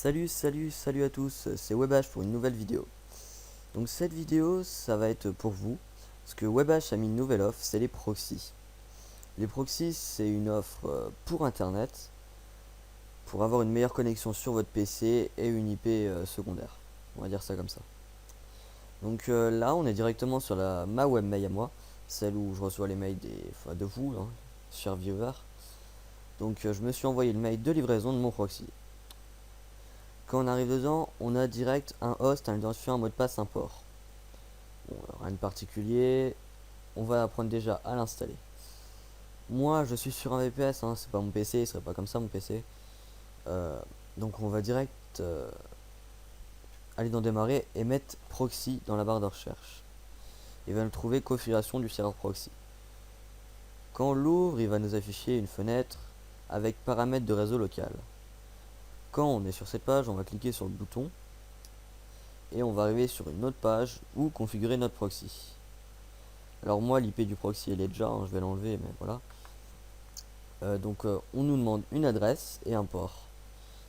Salut à tous, c'est Webash pour une nouvelle vidéo. Donc cette vidéo, ça va être pour vous, parce que Webash a mis une nouvelle offre, c'est les proxys. Les proxys, c'est une offre pour Internet, pour avoir une meilleure connexion sur votre PC et une IP secondaire. On va dire ça comme ça. Donc là, on est directement sur ma webmail à moi, celle où je reçois les mails de vous, hein, chers viewers. Donc je me suis envoyé le mail de livraison de mon proxy. Quand on arrive dedans, on a direct un host, un identifiant, un mot de passe, un port. Bon, rien de particulier, on va apprendre déjà à l'installer. Moi, je suis sur un VPS, hein, c'est pas mon PC, il serait pas comme ça mon PC. Euh, donc on va direct aller dans démarrer et mettre proxy dans la barre de recherche. Il va nous trouver configuration du serveur proxy. Quand on l'ouvre, il va nous afficher une fenêtre avec paramètres de réseau local. Quand on est sur cette page, on va cliquer sur le bouton et on va arriver sur une autre page où configurer notre proxy. Alors moi, l'IP du proxy elle est déjà, hein, je vais l'enlever, mais voilà. On nous demande une adresse et un port.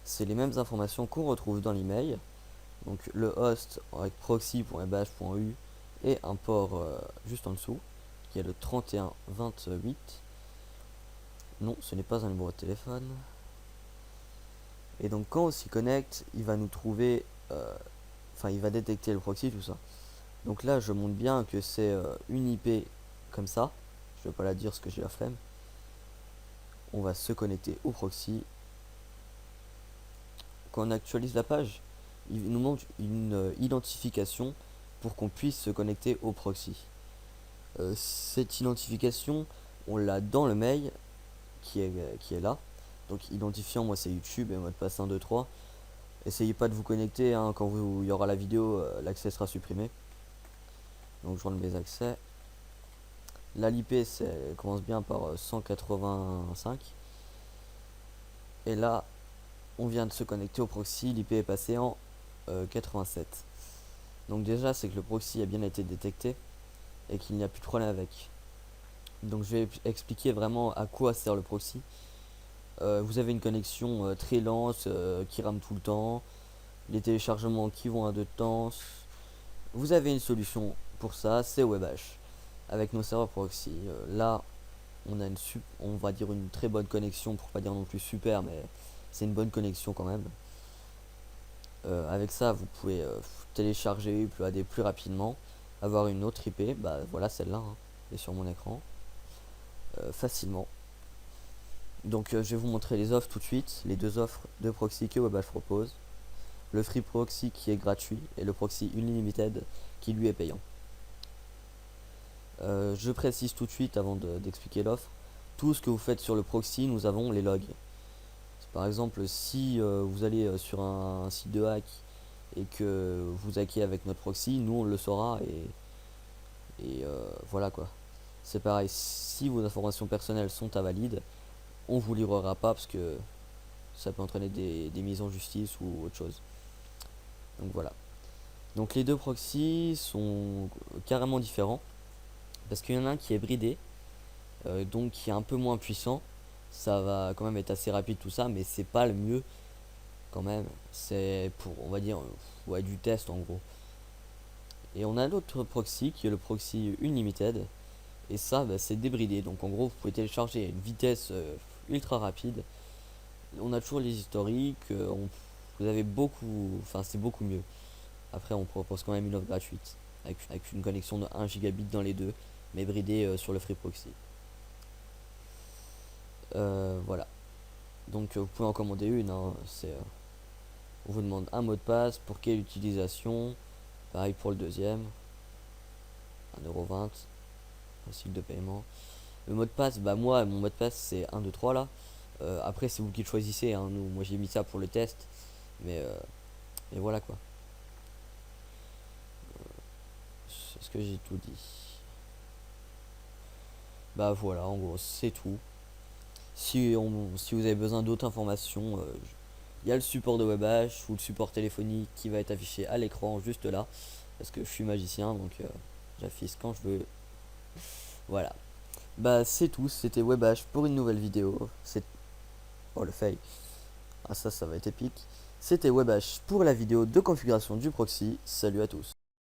C'est les mêmes informations qu'on retrouve dans l'email. Donc le host avec proxy.bash.u et un port juste en dessous qui est le 3128. Non, ce n'est pas un numéro de téléphone. Et donc quand on s'y connecte, il va nous trouver, il va détecter le proxy, tout ça. Donc là, je montre bien que c'est une IP comme ça. Je vais pas la dire parce que j'ai la flemme. On va se connecter au proxy. Quand on actualise la page, il nous manque une identification pour qu'on puisse se connecter au proxy. Cette identification, on l'a dans le mail qui est là. Donc identifiant, moi c'est YouTube et mot de passe 1, 2, 3. Essayez pas de vous connecter, hein, quand il y aura la vidéo, l'accès sera supprimé. Donc je rentre mes accès. Là l'IP commence bien par 185. Et là on vient de se connecter au proxy, l'IP est passé en 87. Donc déjà c'est que le proxy a bien été détecté et qu'il n'y a plus de problème avec. Donc je vais expliquer vraiment à quoi sert le proxy. Vous avez une connexion très lente qui rame tout le temps, les téléchargements qui vont à deux temps. Vous avez une solution pour ça, c'est Webash avec nos serveurs proxy. Là on a on va dire une très bonne connexion, pour pas dire non plus super, mais c'est une bonne connexion quand même. Avec ça vous pouvez télécharger, uploader plus rapidement, avoir une autre IP, bah voilà celle-là, hein, est sur mon écran, facilement. Donc je vais vous montrer les offres tout de suite, les deux offres de proxy que Webash propose. Le Free Proxy qui est gratuit et le Proxy Unlimited qui lui est payant. Je précise tout de suite avant d'expliquer l'offre, tout ce que vous faites sur le proxy, nous avons les logs. Par exemple, si vous allez sur un site de hack et que vous hackez avec notre proxy, nous on le saura et voilà quoi. C'est pareil, si vos informations personnelles sont invalides, on vous livrera pas parce que ça peut entraîner des mises en justice ou autre chose. Donc voilà. Donc les deux proxys sont carrément différents parce qu'il y en a un qui est bridé, donc qui est un peu moins puissant. Ça va quand même être assez rapide tout ça, mais c'est pas le mieux quand même. C'est pour, on va dire, ouais, du test en gros. Et on a l'autre proxy qui est le proxy Unlimited. Et ça, bah, c'est débridé. Donc en gros, vous pouvez télécharger à une vitesse ultra rapide. On a toujours les historiques. Vous avez beaucoup, enfin c'est beaucoup mieux. Après, on propose quand même une offre gratuite avec une connexion de 1 gigabit dans les deux, mais bridée sur le Free Proxy. Voilà. Donc vous pouvez en commander une, hein. On vous demande un mot de passe, pour quelle utilisation. Pareil pour le deuxième. 1,20€. Facile de paiement. Le mot de passe, bah moi mon mot de passe c'est 1, 2, 3 là. Après c'est vous qui le choisissez, hein. Moi j'ai mis ça pour le test. Mais voilà quoi. Est-ce que j'ai tout dit? Bah voilà, en gros c'est tout. Si vous avez besoin d'autres informations, il y a le support de Webash ou le support téléphonique qui va être affiché à l'écran juste là. Parce que je suis magicien, donc j'affiche quand je veux. Voilà. Bah c'est tout, c'était Webash pour une nouvelle vidéo. C'est... Oh le fail. Ah ça va être épique. C'était Webash pour la vidéo de configuration du proxy. Salut à tous.